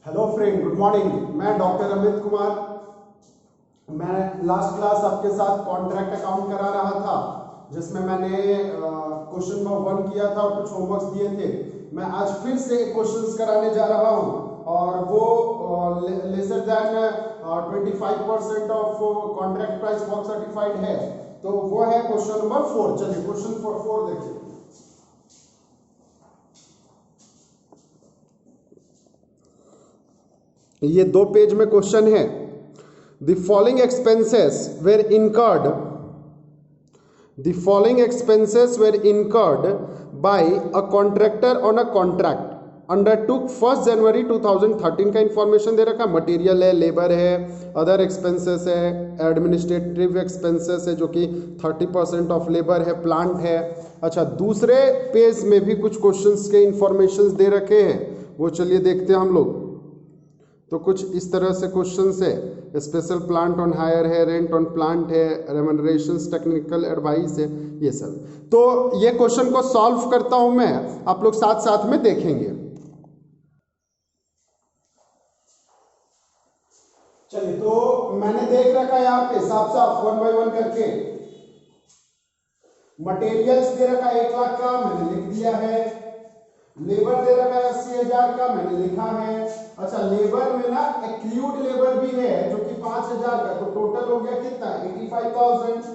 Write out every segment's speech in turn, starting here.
Hello friend, good morning. मैं doctor Amit Kumar. मैं last class आपके साथ कॉन्ट्रैक्ट अकाउंट करा रहा था, जिसमें मैंने क्वेश्चन नंबर 1 किया था और कुछ होमवर्क्स दिए थे। मैं आज फिर से क्वेश्चंस कराने जा रहा हूं और वो lesser than 25% of contract price work certified है, तो वो है क्वेश्चन नंबर 4। चलिए क्वेश्चन 4 देखिए। ये 2 पेज में क्वेश्चन है। The following expenses were incurred by a contractor on a contract undertook 1 January 2013 का इंफॉर्मेशन दे रखा है। मटेरियल है, लेबर है, अदर एक्सपेंसेस है, एडमिनिस्ट्रेटिव एक्सपेंसेस है जो कि 30% ऑफ लेबर है, प्लांट है। अच्छा, दूसरे पेज में भी कुछ क्वेश्चंस के इंफॉर्मेशंस दे रखे हैं, वो चलिए देखते हैं हम लोग। तो कुछ इस तरह से क्वेश्चंस है। स्पेशल प्लांट ऑन हायर है, रेंट ऑन प्लांट है, रेमनरेशंस, टेक्निकल एडवाइस है, ये सब। तो ये क्वेश्चन को सॉल्व करता हूं मैं, आप लोग साथ साथ में देखेंगे। चलिए, तो मैंने देख रखा है यहाँ पे साफ साफ 1 बाय 1 करके। मटेरियल्स दे रखा है 1 लाख का, मैंने लिख दिया है। लेबर दे रखा है 80,000 का, मैंने लिखा है। अच्छा, लेबर में ना एक्लूड लेबर भी है जो कि 5,000 का, तो टोटल हो गया कितना, 85,000।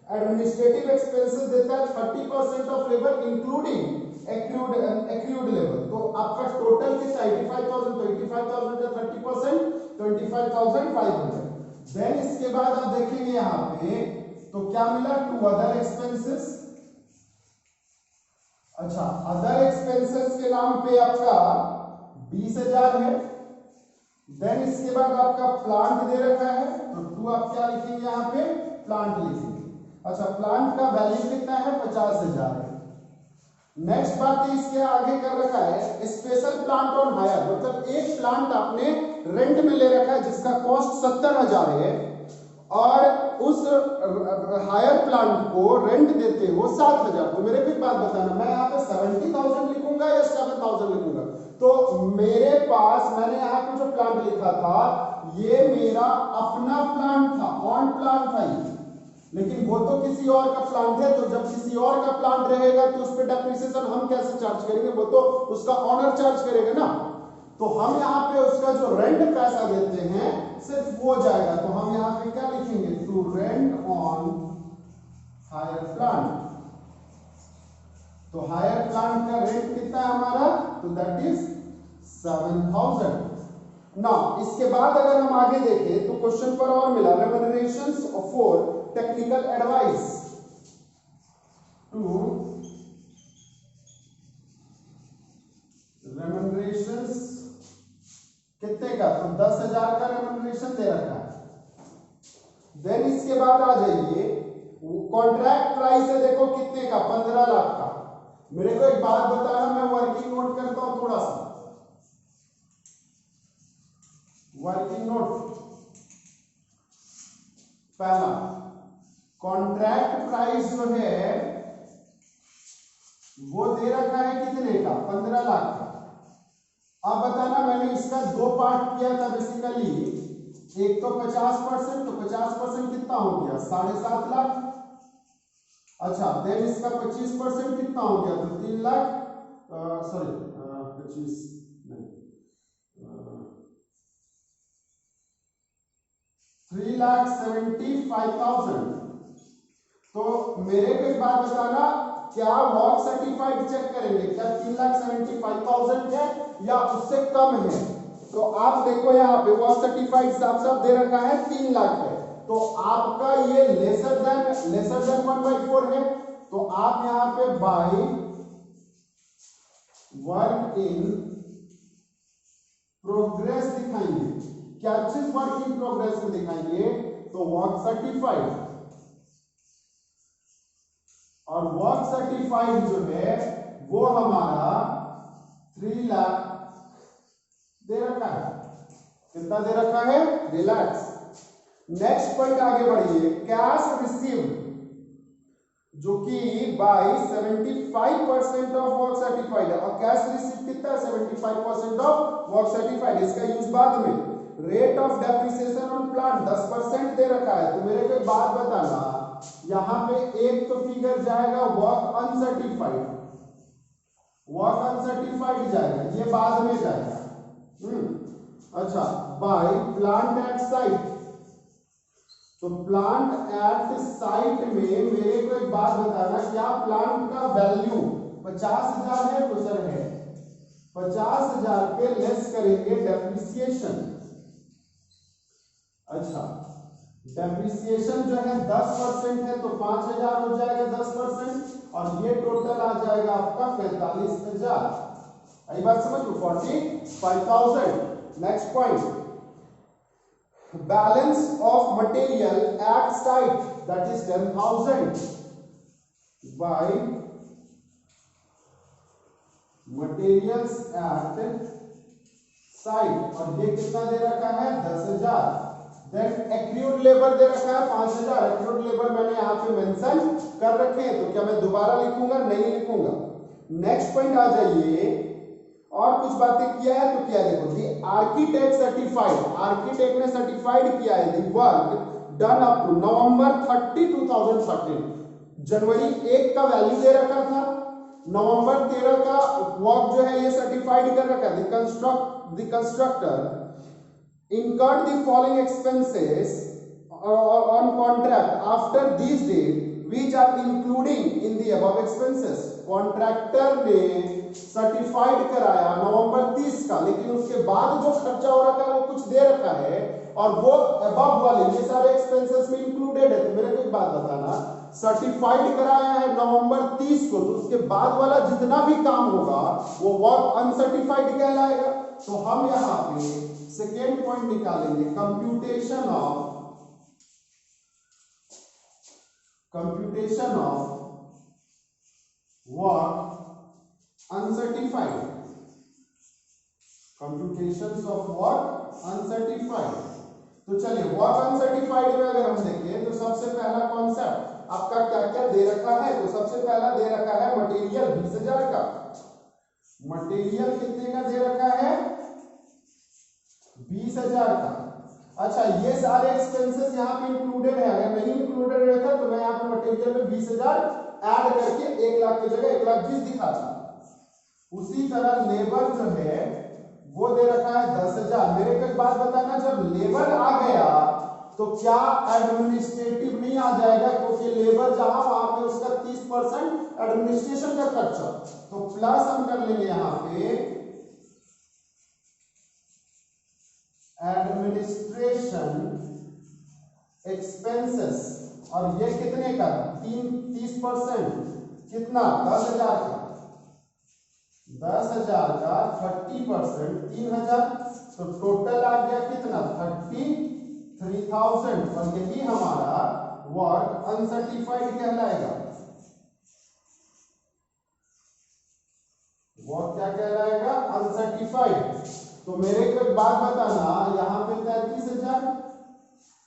एडमिनिस्ट्रेटिव एक्सपेंसेस देता है 30% ऑफ लेबर इंक्लूडिंग एक्लूड लेबर, तो आपका टोटल कितना 85,000, तो 85,000 का 30% 25,500। देन इसके बाद आप देखेंगे यहाँ पे तो क्या मिला, 2 अदर एक्सपेंसेस। अच्छा, अदर एक्सपेंसेस के नाम पे आपका 20,000 है। देन इसके बाद आपका प्लांट दे रखा है, तो 2 आप क्या लिखेंगे यहाँ पे, प्लांट लिखेंगे। अच्छा, प्लांट का वैल्यू कितना है, 50,000 है। नेक्स्ट बात इसके आगे कर रखा है स्पेशल प्लांट ऑन हायर, मतलब एक प्लांट आपने रेंट में ले रखा है जिसका कॉस्ट 70,000 है और उस हायर प्लांट को रेंट देते हो 7,000। तो मेरे को एक बात बताना, मैं यहाँ पे 70,000 लिखूंगा या 7,000 लिखूंगा? तो मेरे पास मैंने यहाँ पे जो प्लांट लिखा था ये मेरा अपना प्लांट था, ऑन प्लांट था ये, लेकिन वो तो किसी और का प्लांट है। तो जब किसी और का प्लांट रहेगा तो उस पर डेप्रिसिएशन हम कैसे चार्ज करेंगे, वो तो उसका ऑनर चार्ज करेगा ना। तो हम यहाँ पे उसका जो रेंट पैसा देते हैं सिर्फ वो जाएगा, तो हम यहाँ पे क्या लिखेंगे, to rent on hire plant. तो हायर प्लांट का रेंट कितना है हमारा, तो दैट इज 7,000 ना। इसके बाद अगर हम आगे देखें तो क्वेश्चन पर और मिला, रेम्यूनरेशंस फॉर टेक्निकल एडवाइस टू रेम्यूनरेशंस कितने का, तो 10,000 का रेम्यूनरेशन दे रखा है। देन इसके बाद आ जाइए, कॉन्ट्रैक्ट प्राइस है देखो कितने का, 15 लाख का। मेरे को एक बात बताना, मैं वर्किंग नोट करता हूं थोड़ा सा, वर्किंग नोट। पहला, कॉन्ट्रैक्ट प्राइस जो है वो दे रखा है कितने का, 15 लाख का। अब बताना, मैंने इसका 2 पार्ट किया था बेसिकली, एक तो 50%, तो 50% कितना हो गया, 7.5 लाख। अच्छा, देन इसका 25% कितना हो गया, तो 3 लाख, सॉरी 25 नहीं, 3,75,000। तो मेरे को एक बात बताना, क्या वर्क सर्टिफाइड चेक करेंगे, क्या 3,75,000 है या उससे कम है? तो आप देखो यहाँ पे वर्क सर्टिफाइड साफ साफ दे रखा है 3 लाख है, तो आपका ये लेसर देन 1/4 है। तो आप यहाँ पे बाई वर्क इन प्रोग्रेस दिखाएंगे। क्या चीज वर्क इन प्रोग्रेस में दिखाएंगे, तो वर्क सर्टिफाइड। और वर्क सर्टिफाइड जो है वो हमारा 3 लाख दे रखा है। कितना दे रखा है, रिलैक्स। नेक्स्ट पॉइंट आगे बढ़िए, कैश रिसीव्ड जो कि बाय 75% ऑफ वर्क सर्टिफाइड है, और कैश रिसीट कितना है 75% ऑफ वर्क सर्टिफाइड। इसका यूज बाद में। Rate of depreciation on plant 10% दे रखा है। तो मेरे को एक बात बताना, यहां पे एक तो फिगर जाएगा वर्क अनसर्टिफाइड, वर्क अनसर्टिफाइड जाएगा, ये बाद में जाएगा। अच्छा, बाय प्लांट एट साइट, तो प्लांट एट साइट में मेरे को एक बात बताना, क्या प्लांट का वैल्यू 50,000 है तो सर है 50,000 पे लेस करेंगे डेप्रिसिएशन। अच्छा, डेप्रिसिएशन जो है 10% है तो 5,000 हो जाएगा 10%, और ये टोटल आ जाएगा आपका 45,000। आई बात समझ लो, 45,000। Next point, balance of material at site, that is 10,000 by materials at site, और ये कितना दे रखा है 10,000। देन एक्रूड लेबर दे रखा है 5,000। एक्रूड लेबर मैंने यहाँ पे मेंशन कर रखे हैं, तो क्या मैं दोबारा लिखूंगा? नहीं लिखूंगा। नेक्स्ट पॉइंट आ जाइए, और कुछ बातें किया है तो क्या, देखो दी आर्किटेक्ट सर्टिफाइड, आर्किटेक्ट ने सर्टिफाइड किया है the work done up to November 30, 2013। जनवरी 1 का वैल्यू दे रखा था, नवंबर 13 का वर्क जो है ये सर्टिफाइड कर रखा है। The constructor incurred the following expenses on contract after this date which are including in the above expenses। Contractor ने सर्टिफाइड कराया नवंबर 30 का, लेकिन उसके बाद जो खर्चा हो रखा है वो कुछ दे रखा है, और वो अबव वाले ये सारे एक्सपेंसेस में इंक्लूडेड है। तो मेरे को एक बात बताना, सर्टिफाइड कराया है नवंबर 30 को, तो उसके बाद वाला जितना भी काम होगा वो वर्क अनसर्टिफाइड कहलाएगा। तो हम यहाँ पे सेकेंड पॉइंट निकालेंगे, computation of work uncertified, computations of work uncertified. तो चलिए वर्क अनसर्टिफाइड में अगर हम देखें तो सबसे पहला कॉन्सेप्ट आपका क्या क्या दे रखा है, तो सबसे पहला दे रखा है मटेरियल 20,000 का। मटेरियल कितने का दे रखा है 20,000 का। अच्छा, ये सारे एक्सपेंसेस यहाँ पे इंक्लूडेड है, अगर नहीं इंक्लूडेड रहता तो मैं यहाँ पे मटेरियल में 20,000 ऐड करके 1 लाख की जगह 1,20,000 दिखाता। उसी तरह लेबर जो है वो दे रखा है 10,000। मेरे को एक बात बताना, जब लेबर आ गया तो क्या एडमिनिस्ट्रेटिव नहीं आ जाएगा, क्योंकि लेबर जहां वहां पे उसका 30% एडमिनिस्ट्रेशन का खर्चा, तो प्लस हम कर लेंगे यहाँ पे एडमिनिस्ट्रेशन एक्सपेंसेस, और ये कितने का 30%, कितना 10,000 का, 10,000 का 30% 3,000, तो टोटल आ गया कितना 33,000, और यही हमारा वर्क अनसर्टिफाइड कहलाएगा। वर्क क्या कहलाएगा अनसर्टिफाइड। तो मेरे को एक बात बताना, यहाँ पे 33,000,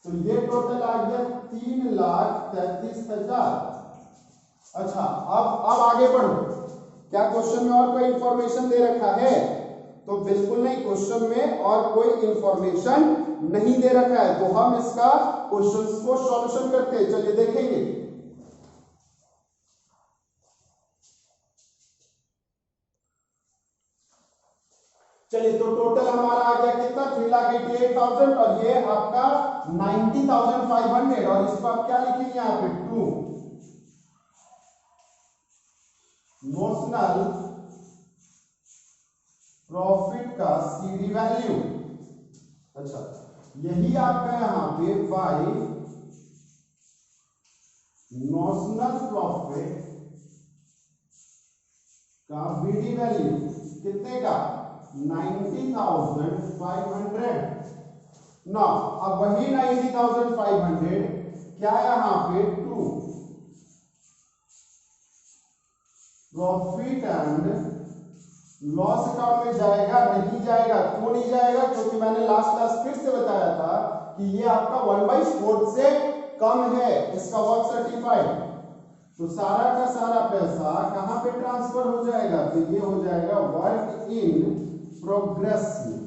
तो ये टोटल आ गया 3,33,000। अच्छा, अब आगे बढ़ो, क्या क्वेश्चन में और कोई इंफॉर्मेशन दे रखा है? तो बिल्कुल नहीं, क्वेश्चन में और कोई इंफॉर्मेशन नहीं दे रखा है। तो हम इसका क्वेश्चन को सॉल्यूशन करते हैं, चलिए देखेंगे। चलिए, तो टोटल हमारा आ गया कितना 3,88,000, और ये आपका 90,500, और इसको आप क्या लिखेंगे यहाँ पे 2 नोशनल प्रॉफिट का सीडी वैल्यू। अच्छा, यही आपका यहाँ पे बाय नोशनल प्रॉफिट का बीडी वैल्यू कितने का 90,500 ना। अब वही 90,500 क्या यहाँ पे 2 प्रॉफिट एंड लॉस अकाउंट में जाएगा, नहीं जाएगा। क्यों नहीं जाएगा? क्योंकि मैंने लास्ट क्लास फिर से बताया था कि ये आपका 1/4 से कम है इसका वर्क सर्टिफाइड। तो सारा का सारा पैसा कहां पे ट्रांसफर हो जाएगा? तो ये हो जाएगा वर्क इन प्रोग्रेस में।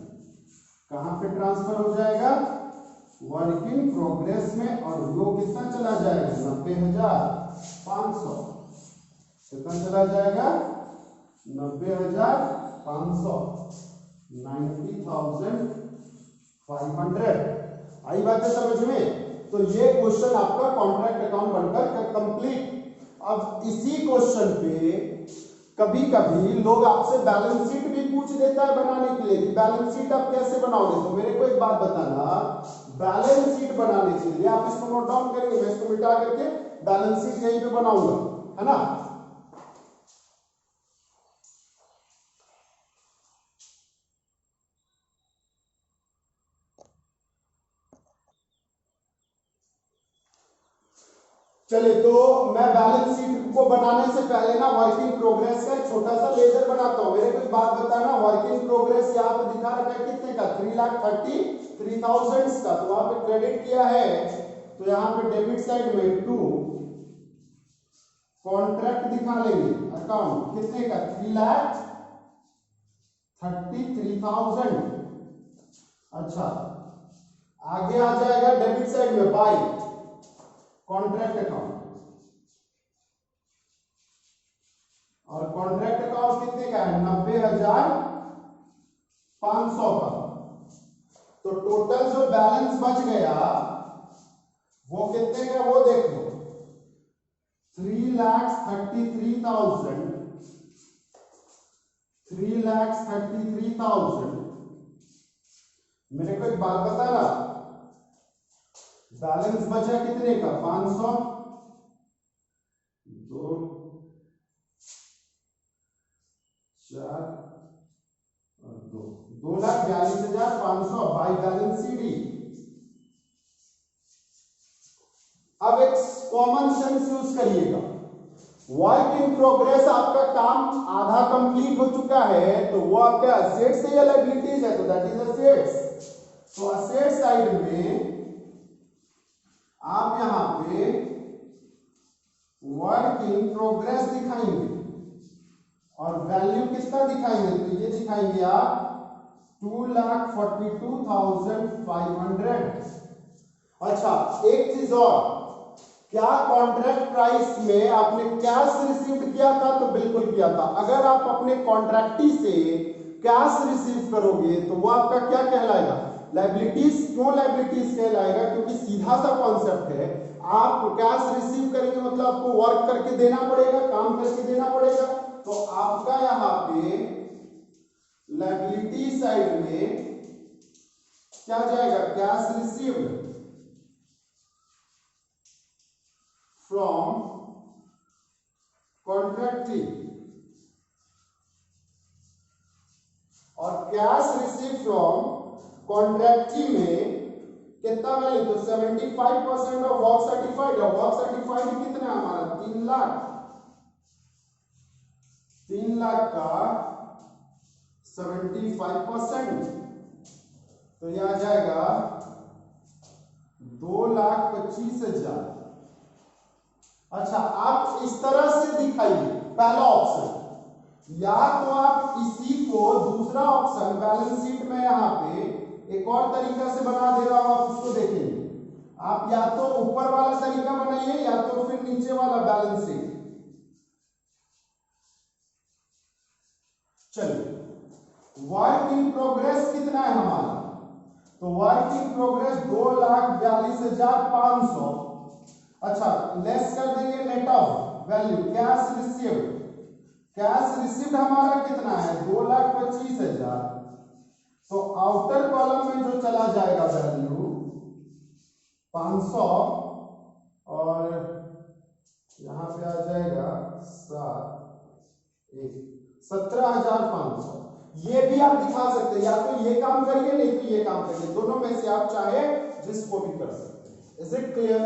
कहां पे ट्रांसफर हो जाएगा? वर्क इन प्रोग्रेस में। और वो कितना चला जाएगा? 90,500। कितना चला जाएगा? 90,500, 90,500। आई बात है समझ में? तो ये क्वेश्चन आपका कॉन्ट्रैक्ट अकाउंट बनकर कंप्लीट। अब इसी क्वेश्चन पे कभी कभी लोग आपसे बैलेंस शीट भी पूछ देता है बनाने के लिए कि बैलेंस शीट आप कैसे बनाओगे। तो मेरे को एक बात बताना, बैलेंस शीट बनाने के लिए आप इसको नोट डाउन करेंगे, मैं इसको मिटा करके बैलेंस शीट यहीं पे बनाऊंगा, है ना। चलिए, तो मैं बैलेंस शीट को बनाने से पहले ना वर्किंग प्रोग्रेस का एक छोटा सा लेजर बनाता हूं। मेरे को एक बात बताना, वर्किंग प्रोग्रेस यहाँ पे दिखा रखा है कितने का? 3,33,000 का। तो वहां पे क्रेडिट किया है, तो यहाँ पे डेबिट साइड में टू कॉन्ट्रैक्ट दिखा लेंगे अकाउंट कितने का? 3,33,000। अच्छा, आगे आ जाएगा डेबिट साइड में बाय कॉन्ट्रैक्ट अकाउंट। और कॉन्ट्रैक्ट अकाउंट कितने का है? 90,500 का। तो टोटल जो बैलेंस बच गया वो कितने का? वो देख लो, 3,33,000। 3,33,000। मेरे को एक बात बताना, बैलेंस बचा कितने का? 500, 2, 4 और 2, 2,42,500 बाई बैलेंस सीडी। अब एक कॉमन सेंस यूज करिएगा। वर्क इन प्रोग्रेस आपका काम आधा कंप्लीट हो चुका है, तो वो आपका असेट्स है या लायबिलिटीज है? तो दैट इज असेट्स। तो असेट साइड में आप यहां पे वर्क इन प्रोग्रेस दिखाएंगे और वैल्यू कितना दिखाएंगे? तो ये दिखाएंगे आप 2,42,500। अच्छा, एक चीज और, क्या कॉन्ट्रैक्ट प्राइस में आपने कैश रिसीव किया था? तो बिल्कुल किया था। अगर आप अपने कॉन्ट्रैक्टी से कैश रिसीव करोगे तो वो आपका क्या कहलाएगा? लायबिलिटीज। क्यों लायबिलिटीज कहलाएगा? क्योंकि सीधा सा कॉन्सेप्ट है, आप कैश रिसीव करेंगे मतलब आपको वर्क करके देना पड़ेगा, काम करके देना पड़ेगा। तो आपका यहां पे लायबिलिटी साइड में क्या जाएगा? Cash received from contractee. और कैश रिसीव फ्रॉम कॉन्ट्रैक्टी में कितना वैल्यू? तो 75% ऑफ वर्क सर्टिफाइड। और वर्क सर्टिफाइड कितना है हमारा? 3 लाख। 3 लाख का 75%, तो यह आ जाएगा 2,25,000। अच्छा, आप इस तरह से दिखाइए पहला ऑप्शन, या तो आप इसी को दूसरा ऑप्शन बैलेंस शीट में यहां पे एक और तरीका से बना दे रहा हूं, आप उसको देखेंगे। आप या तो ऊपर वाला तरीका बनाइए या तो फिर नीचे वाला बैलेंस शीट। चलिए, वर्क इन प्रोग्रेस कितना है हमारा? तो वर्क इन प्रोग्रेस 2,42,500। अच्छा, लेस कर देंगे net of value cash received. Cash received हमारा कितना है? 2,25,000। तो आउटर कॉलम में जो चला जाएगा वैल्यू 500 और यहां पे आ जाएगा 17,500। ये भी आप दिखा सकते हैं, या तो ये काम करिए नहीं तो ये काम करिए, दोनों में से आप चाहे जिसको भी कर सकते हैं। Is it clear?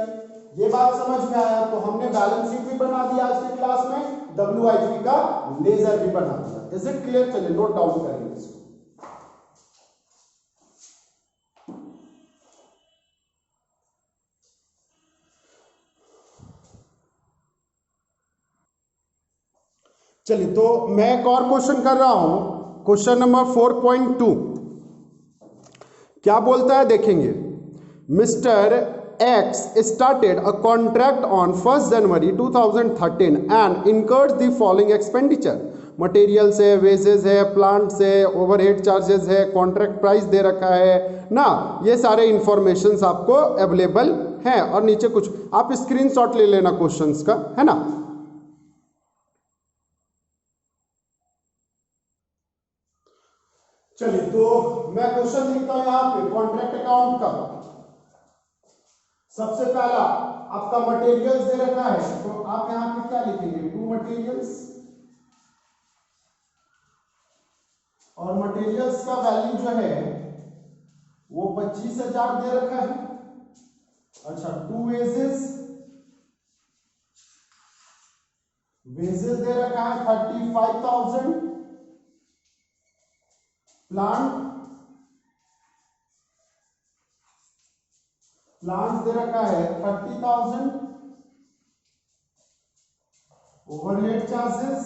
ये बात समझ में आया? तो हमने बैलेंस शीट भी बना दिया आज की क्लास में, WIP का लेजर भी बना दिया। Is it clear? चलिए नोट डाउन करेंगे इसको। चलिए तो मैं एक और क्वेश्चन कर रहा हूं, क्वेश्चन नंबर 4.2 क्या बोलता है देखेंगे। Mister x started a contract on 1 January 2013 and incurred the following expenditure. Materials है, वेजेस है, प्लांट्स है, ओवरहेड चार्जेस है, कॉन्ट्रैक्ट प्राइस दे रखा है ना, ये सारे इंफॉर्मेशंस आपको अवेलेबल हैं। और नीचे कुछ आप स्क्रीनशॉट ले लेना क्वेश्चंस का, है ना। चलिए तो मैं क्वेश्चन लिखता हूं यहां पे कॉन्ट्रैक्ट अकाउंट का। सबसे पहला आपका मटेरियल्स दे रखा है, तो आप यहां पे क्या लिखेंगे, 2 मटेरियल्स, और मटेरियल्स का वैल्यू जो है वो 25,000 दे रखा है। अच्छा, 2 वेजेस, वेजेस दे रखा है 35,000, प्लांट्स दे रखा है 30,000, ओवरहेड चार्जेस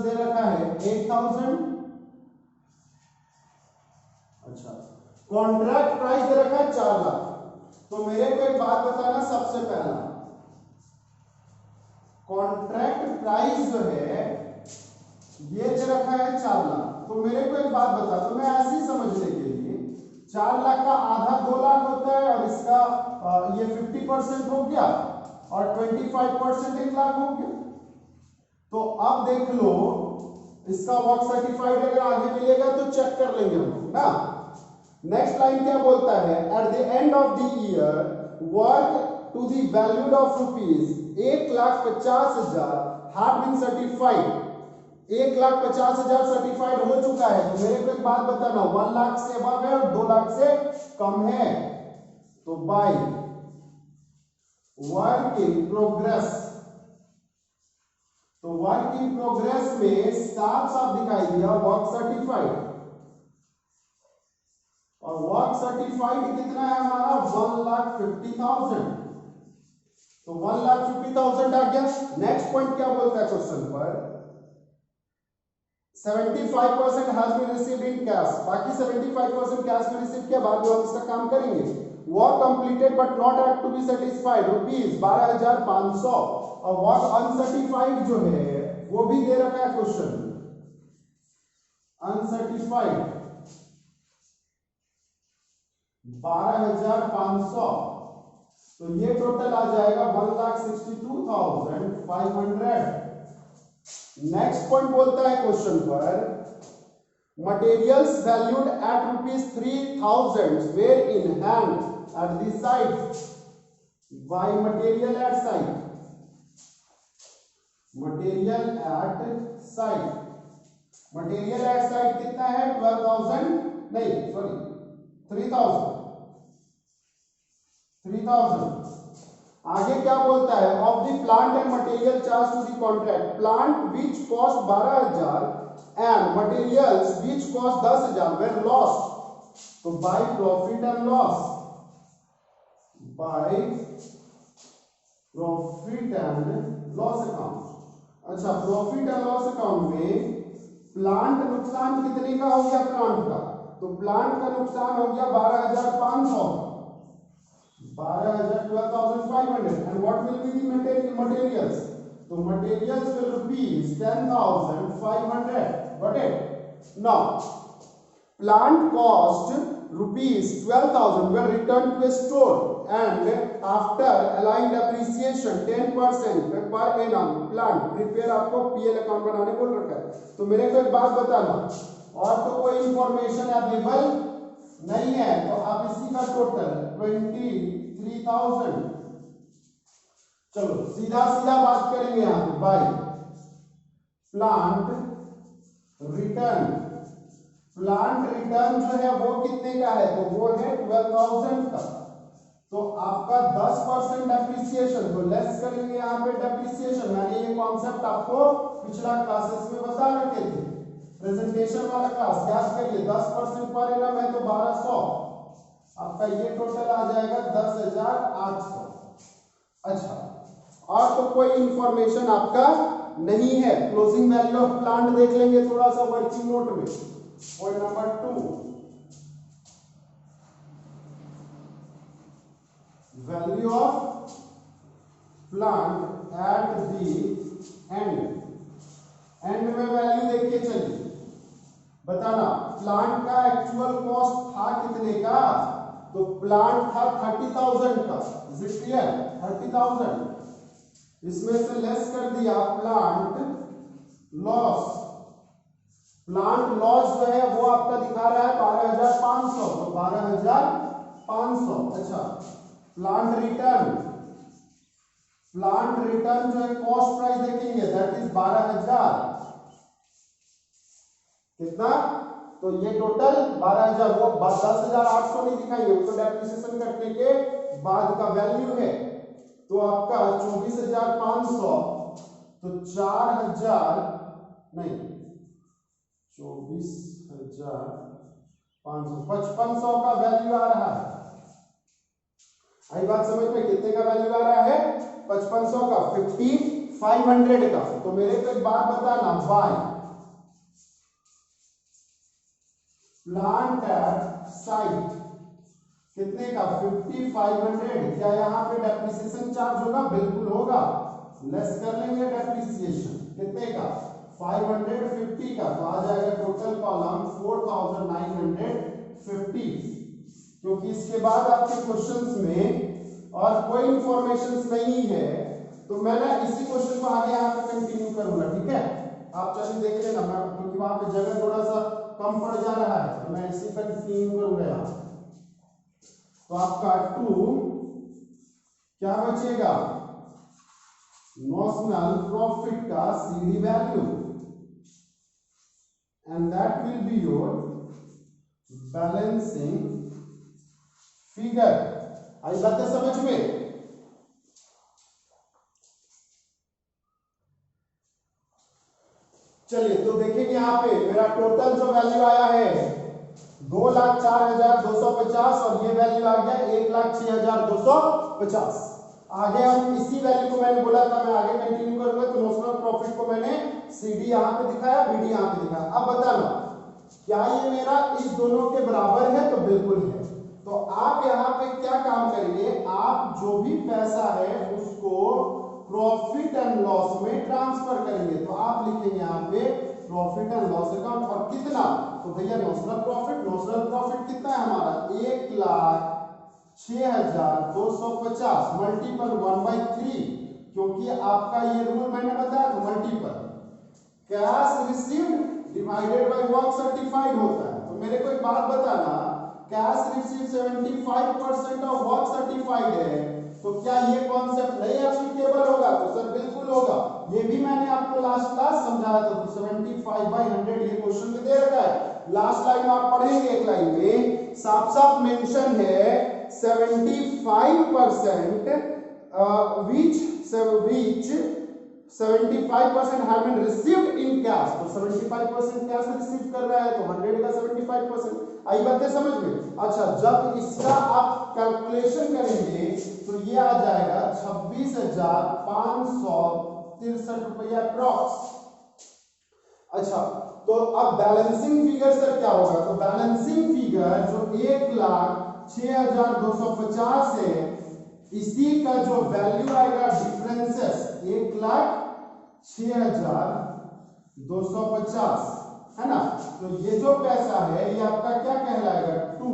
दे रखा है 8,000। अच्छा, कॉन्ट्रैक्ट प्राइस दे रखा है 4 लाख। तो मेरे को एक बात बताना, सबसे पहला कॉन्ट्रैक्ट प्राइस जो है ये दे रखा है 4 लाख। तो मेरे को एक बात बता, तो मैं ऐसे ही समझने के लिए 4 लाख का आधा 2 लाख होता है, और इसका ये 50% हो गया, और 25% 1 लाख हो गया। तो अब देख लो, इसका वर्क सर्टिफाइड अगर आगे मिलेगा तो चेक कर लेंगे हम ना। नेक्स्ट लाइन क्या बोलता है, at the end of the year work to the valued of rupees 1,50,000 have been certified. 1,50,000 certified हो चुका है। तो मेरे को एक बात बताना, 1 लाख से अबव है और 2 लाख से कम है, तो बाय वर्क इन प्रोग्रेस। तो वर्क इन प्रोग्रेस में साफ साफ दिखाई दिया वर्क सर्टिफाइड, और वर्क सर्टिफाइड कितना है हमारा 1,50,000। तो 1,50,000 आ गया। नेक्स्ट पॉइंट क्या बोलता है क्वेश्चन पर, 75% has been received in cash. बाकी 75% कैश में रिसीव किया, बाद में हम इसका काम करेंगे। Work completed but not at to be satisfied rupees 12,500, और वर्क अनसर्टिफाइड जो है वो भी दे रखा है क्वेश्चन, अनसर्टिफाइड 12,500। तो ये टोटल आ जाएगा 1,62,500। नेक्स्ट पॉइंट बोलता है क्वेश्चन पर, materials valued at rupees 3,000 were in hand at the site by material at site. Material at site, material at site कितना है 12,000, नहीं सॉरी 3,000। आगे क्या बोलता है, of the plant and material charge to the contract, plant which cost 12,000 and materials which cost 10,000 were lost. तो by profit and loss, by profit and loss account. अच्छा, profit and loss account में plant नुकसान कितने का हो गया plant का, तो प्लांट का नुकसान हो गया 12,500, 12,500 and what will be the materials, so materials will rupees 10,500. got it? Now plant cost rupees 12,000 were returned to a store and after allowing depreciation 10% per annum plant prepare, आपको PL account बनाने बोल रखा है। तो मेरे को एक बात बताना, और तो कोई इंफॉर्मेशन अवेलेबल नहीं है, तो आप इसी का टोटल 23,000। चलो सीधा सीधा बात करेंगे यहां पे, by plant return. Plant return जो है वो कितने का है, तो वो है 12,000 का। तो आपका 10% डेप्रिसिएशन, तो लेस करेंगे यहाँ पे डेप्रिसिएशन। मैंने ये कॉन्सेप्ट आपको पिछला क्लासेस में बता रखे थे, प्रेजेंटेशन वाला क्लास याद करिए। 10% पर एनम है तो 1200, आपका ये टोटल आ जाएगा 10,800। अच्छा, और तो कोई इंफॉर्मेशन आपका नहीं है। क्लोजिंग वैल्यू ऑफ प्लांट देख लेंगे थोड़ा सा वर्किंग नोट में। Point number 2, value of plant at the and. And में वैल्यू देखिए, चलिए बताना प्लांट का एक्चुअल कॉस्ट था कितने का। तो प्लांट था 30,000 का। Is it clear? 30,000 इसमें से लेस कर दिया प्लांट लॉस। प्लांट लॉस जो है वो आपका दिखा रहा है 12,500, तो 12,500। अच्छा, प्लांट रिटर्न, प्लांट रिटर्न जो है कॉस्ट प्राइस देखेंगे दैट इज 12,000। कितना? तो ये टोटल 12,000, वो 10,800 नहीं दिखाएंगे, वो तो डेप्रिसिएशन करने के बाद का वैल्यू है। तो आपका 24,500, तो 4,000 नहीं, 24,500, 5500 का वैल्यू आ रहा है। आई बात समझ में? कितने का वैल्यू आ रहा है? 5500 का, 5,500 का। तो मेरे को एक बात बताना, वाई प्लांट एट साइट कितने का? 5,500। क्या यहाँ पे डेप्रिसिएशन चार्ज होगा? बिल्कुल होगा। लेस कर लेंगे डेप्रिसिएशन कितने का? 550 का। तो आ जाएगा टोटल कॉलम 4,950। क्योंकि इसके बाद आपके क्वेश्चंस में और कोई इंफॉर्मेशन नहीं है, तो मैं ना इसी क्वेश्चन को आगे यहाँ पे कंटिन्यू करूंगा। ठीक है, आप चलिए देख लेना, मैं क्योंकि वहां पे जगह थोड़ा सा कम पड़ जा रहा है, तो मैं इसी कंटिन्यू करूंगा यहाँ। तो आपका 2 क्या बचेगा? नॉमिनल प्रॉफिट का CD value, and that will be your balancing figure. आई बातें समझ में? चलिए तो देखेंगे यहाँ पे मेरा टोटल जो वैल्यू आया है 2,04,250 और ये वैल्यू आ गया 1,06,250। आगे हम इसी वैल्यू को मैंने बोला था मैं आगे कंटिन्यू करूंगा। तो नॉमिनल प्रॉफिट को मैंने सीडी यहाँ पे दिखाया, बीडी यहाँ पे दिखाया। अब बताना क्या ये मेरा इस दोनों के बराबर है? तो बिल्कुल है। तो आप यहाँ पे क्या काम करेंगे, आप जो भी पैसा है उसको प्रॉफिट एंड लॉस में ट्रांसफर करेंगे। तो आप लिखेंगे यहाँ पे प्रॉफिट एंड लॉस अकाउंट, और कितना? तो भैया नॉमिनल प्रॉफिट कितना है हमारा? 1,06,250 मल्टीपल 1/3, क्योंकि आपका ये रूल मैंने बताया था multiple cash received divided by work certified होता है। तो मेरे को एक बात बताना, cash received 75% of work certified है, तो क्या ये कॉन्सेप्ट नहीं एप्लीकेबल होगा? तो सर बिल्कुल होगा। ये भी मैंने आपको लास्ट क्लास समझाया था। तो 75/100 ये क्वेश्चन में दे रखा है। लास्ट लाइन आप पढ़ेंगे, एक लाइन में साफ साफ मेंशन है 75% which 75% have been received in cash। तो 75% कैश रिसीव कर रहा है, तो 100 का 75%। आई बातें समझ में? अच्छा, जब इसका आप कैलकुलेशन करेंगे तो ये आ जाएगा 26,563 रुपया अप्रॉक्स। अच्छा, तो अब बैलेंसिंग फिगर सर क्या होगा? तो बैलेंसिंग फिगर जो 1,06,250 है, इसी का जो वैल्यू आएगा डिफरेंसेस 1,06,250 है ना। तो ये जो पैसा है ये आपका क्या कहलाएगा? टू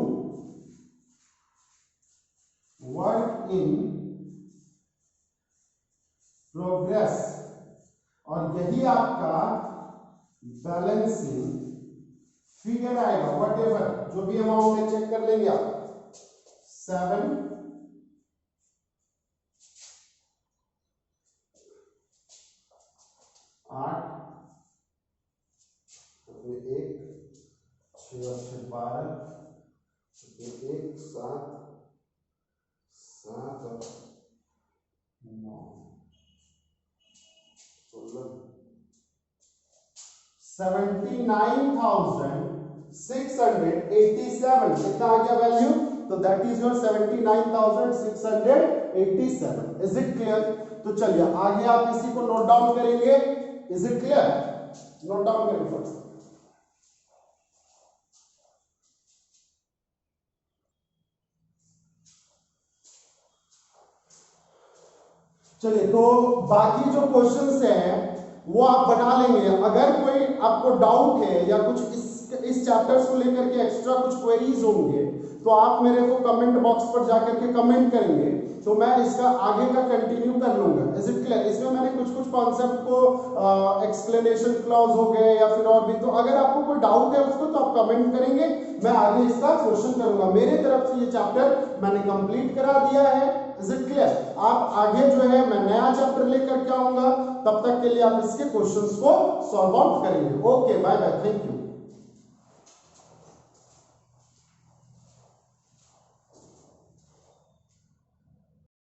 वर्क इन प्रोग्रेस, और यही आपका बैलेंसिंग फिगर आएगा। वट एवर जो भी अमाउंट है चेक कर लेंगे आप। 7 8 1 6 और 12 1 7 7 और 9 16 79,687 कितना आ गया वैल्यू? तो that is your 79,687. Is it clear? तो चलिए आगे आप इसी को नोट डाउन करेंगे. Is it clear? Note down करेंगे फर्स्ट. चलिए तो बाकी जो क्वेश्चंस हैं वो आप बना लेंगे. अगर कोई आपको डाउट है या कुछ इस चैप्टर्स को लेकर के एक्स्ट्रा कुछ क्वेरीज होंगे तो आप मेरे को कमेंट बॉक्स पर जाकर के कमेंट करेंगे, तो मैं इसका आगे का कंटिन्यू कर लूंगा. Is it clear? इसमें मैंने कुछ कॉन्सेप्ट को एक्सप्लेनेशन क्लॉज हो गए या फिर और भी, तो अगर आपको कोई डाउट है उसको तो आप कमेंट करेंगे, मैं आगे इसका क्वेश्चन करूंगा. मेरे तरफ से ये चैप्टर मैंने कंप्लीट करा दिया है. Is it clear? आप आगे जो है मैं नया चैप्टर लेकर के आऊंगा, तब तक के लिए आप इसके क्वेश्चंस को सॉल्व आउट करेंगे. Okay, bye bye, thank you.